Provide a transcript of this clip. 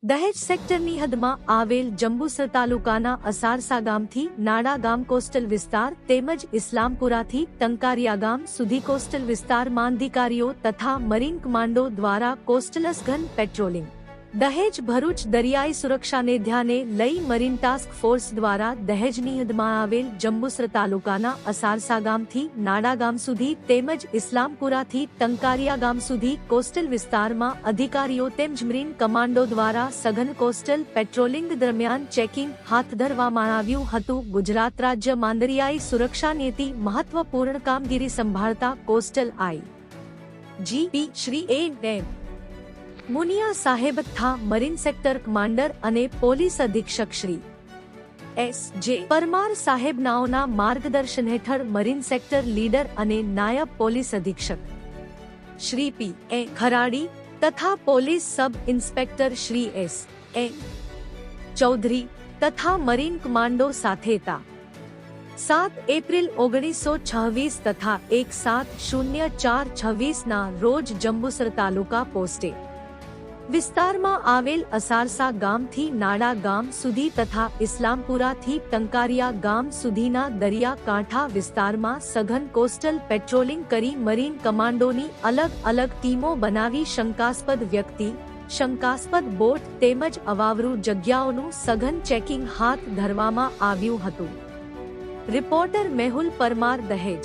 દહેજ સેક્ટરની હદમાં આવેલ જંબુસર તાલુકાના અસારસા ગામથી નાડા ગામ કોસ્ટલ વિસ્તાર તેમજ ઇસ્લામપુરાથી ટંકારિયા ગામ સુધી કોસ્ટલ વિસ્તારમાં અધિકારીઓ તથા મરીન કમાન્ડો દ્વારા કોસ્ટલ સઘન પેટ્રોલિંગ દહેજ ભરૂચ દરિયાઈ સુરક્ષાને ધ્યાને લઈ મરીન ટાસ્ક ફોર્સ દ્વારા દહેજની હદમાં આવેલ જંબુસર તાલુકાના અસારસા ગામથી નાડા ગામ સુધી તેમજ ઇસ્લામપુરાથી ટંકારિયા ગામ સુધી કોસ્ટલ વિસ્તારમાં અધિકારીઓ તેમજ મરીન કમાન્ડો દ્વારા સઘન કોસ્ટલ પેટ્રોલિંગ દરમિયાન ચેકિંગ હાથ ધરવામાં આવ્યું હતું. ગુજરાત રાજ્ય દરિયાઈ સુરક્ષા નીતિ મહત્વપૂર્ણ કામગીરી સંભાળતા કોસ્ટલ આઈ.જી.પી. શ્રી એ.એમ. મુનિયા સાહેબ તથા મરીન સેક્ટર કમાન્ડર અને પોલીસ અધિક્ષક શ્રી એસ.જે. પરમાર સાહેબ નાઓના માર્ગદર્શન હેઠળ મરીન સેક્ટર લીડર અને નાયબ પોલીસ અધિક્ષક શ્રી પી.એ. ખરાડી તથા police sub inspector Shri S M. Chaudhary તથા મરીન કમાન્ડો સાથે તા 7 એપ્રિલ 1926 તથા 1/7/04/26 ના રોજ જંબુસર તાલુકા પોસ્ટે વિસ્તારમાં આવેલ અસારસા ગામથી નાડા ગામ સુધી તથા ઇસ્લામપુરાથી ટંકારિયા ગામ સુધીના દરિયા કાંઠા વિસ્તારમાં સઘન કોસ્ટલ પેટ્રોલિંગ કરી મરીન કમાન્ડોની અલગ અલગ ટીમો બનાવી શંકાસ્પદ વ્યક્તિ, શંકાસ્પદ બોટ તેમજ અવાવરૂ જગ્યાઓનું સઘન ચેકિંગ હાથ ધરવામાં આવ્યું હતું. રિપોર્ટર મેહુલ પરમાર, દહેજ.